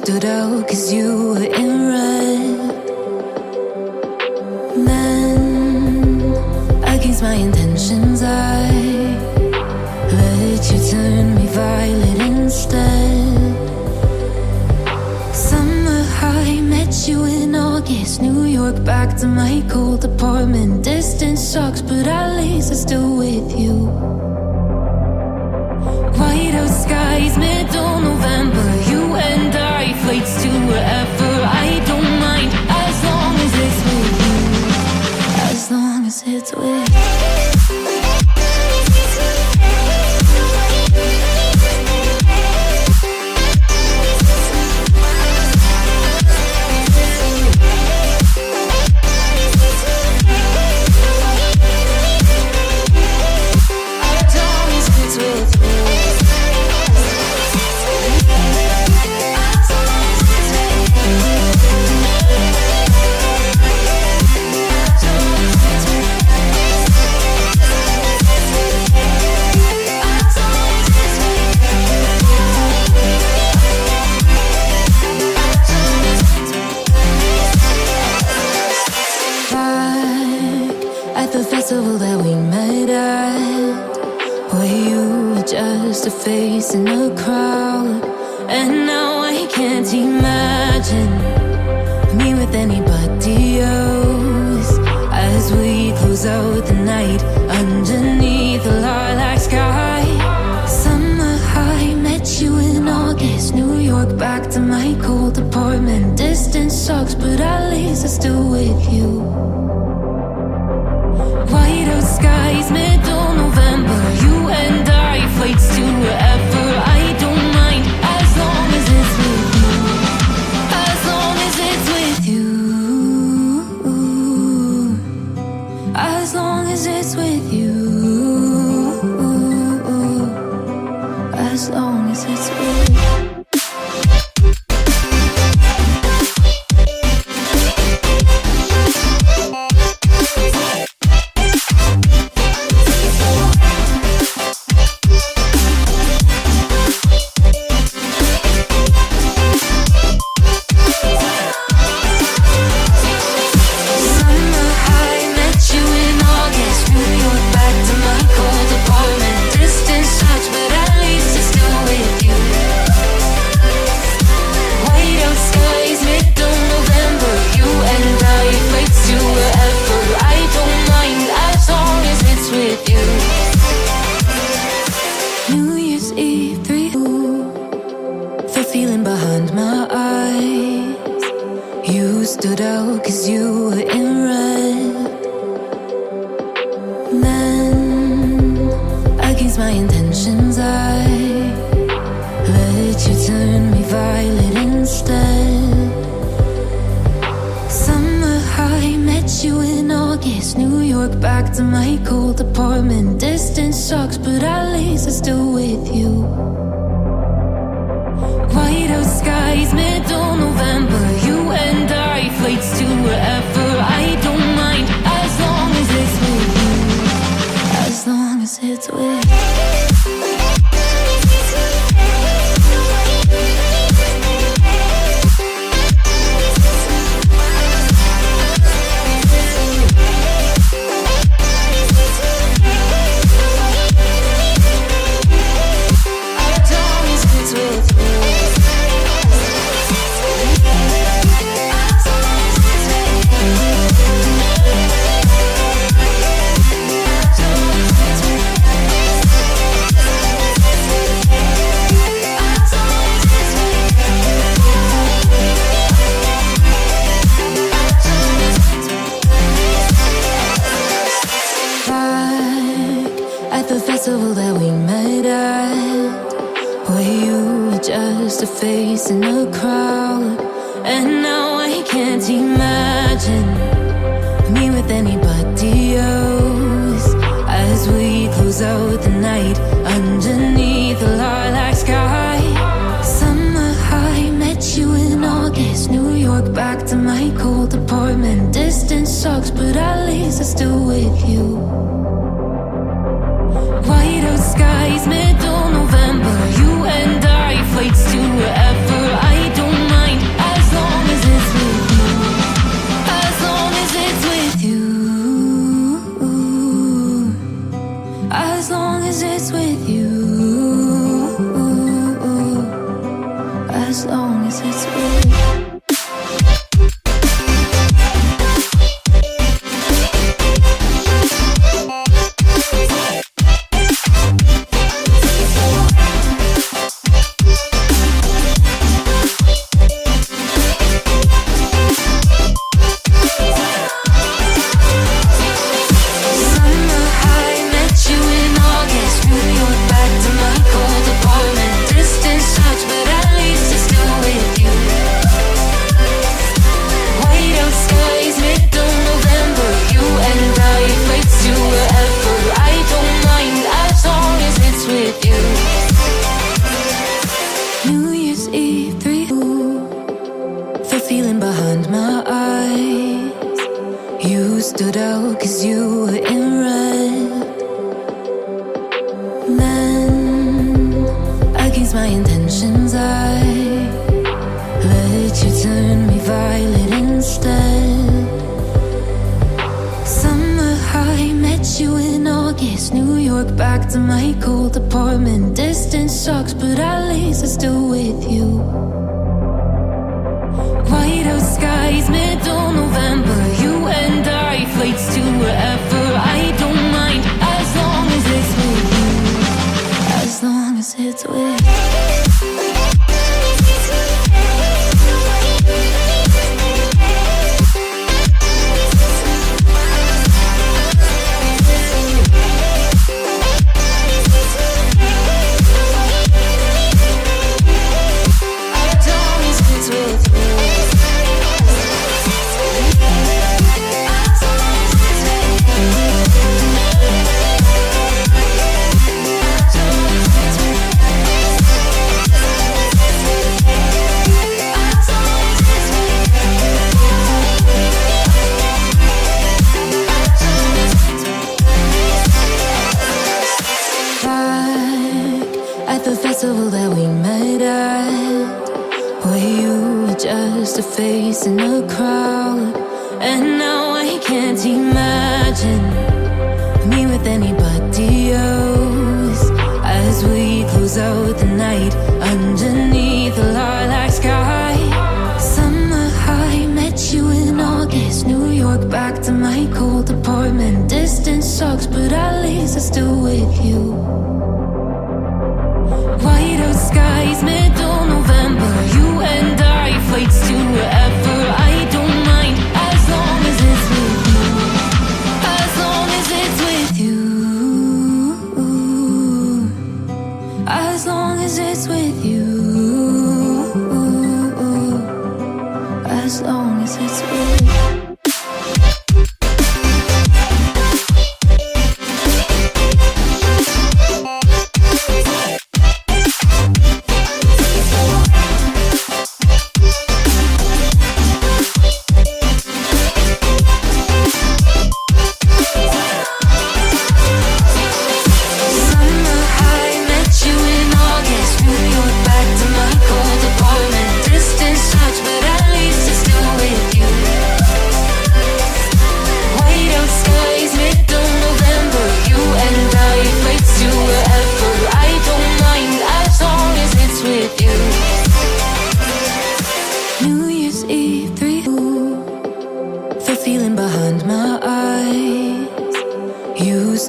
stood out 'cause you were in red. Then, against my intentions, I let you turn me violet instead. Summer high, met you in August. New York, back to my cold apartment. Distance sucks, but at least I'm still with you. White out skies, middle November. You and I, flights to wherever. I don't mind, as long as it's with you. As long as it's with you. That we met at, where you were just a face in a crowd. And now I can't imagine me with anybody else. As we close out the night underneath the lilac sky. Summer high, met you in August. New York, back to my cold apartment. Distance sucks, but at least I'm still with you. White out skies, middle November. You and I, flights to wherever. I don't mind, as long as it's with you. As long as it's with you. As long as it's with you. As long as it's with you. Stood out 'cause you were in red. Then, against my intentions, I let you turn me violet instead. Summer high, met you in August. New York, back to my cold apartment. Distance sucks, but at least I'm still with you. White out skies, middle November. You and I, flights to wherever. I don't mind, as long as it's with you. As long as it's with you. That we met at, where you were just a face in a crowd. And now I can't imagine me with anybody else. As we close out the night underneath the lilac sky. Summer high, met you in August. New York, back to my cold apartment. Distance sucks, but at least I'm still with you. White out skies, middle November. You and I, flights to wherever. I don't mind. long as it's with you. As long as it's with you. Stood out 'cause you were in red. Then, against my intentions, I let you turn me violet instead. Summer high, met you in August. New York, back to my cold apartment. Distance sucks, but at least I'm still with you. White out skies, middle November. You and I, flights to wherever. I don't mind, as long as it's with you. As long as it's with you. That we met at, where you were just a face in a crowd. And now I can't imagine me with anybody else. As we close out the night underneath the lilac sky. Summer high, met you in August. New York, back to my cold apartment. Distance sucks, but at least I'm still with you. White out skies, middle November. You and I, flights to wherever. I don't mind, as long as it's with you. As long as it's with you. As long as it's with you. As long as it's with you.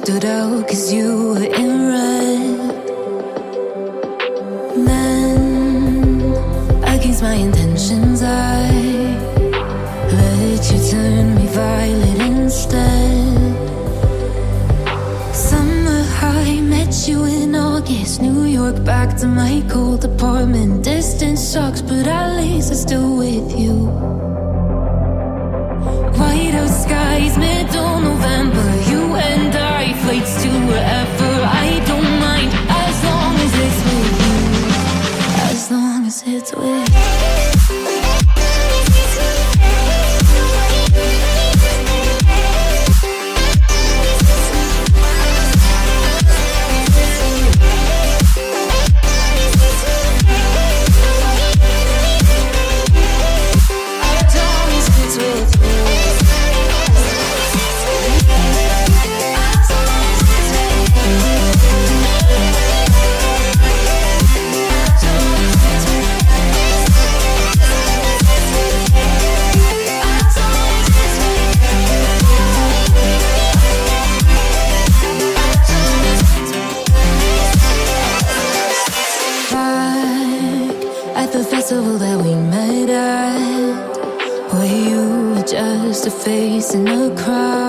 Stood out 'cause you were in red. Then, against my intentions, I let you turn me violet instead. Summer high, met you in August. New York, back to my cold apartment. Distance sucks, but at least I'm still with you. White out skies, middle November. You and I, flights to wherever. I don't mind, as long as it's with you. As long as it's with you. With you. face in a crowd.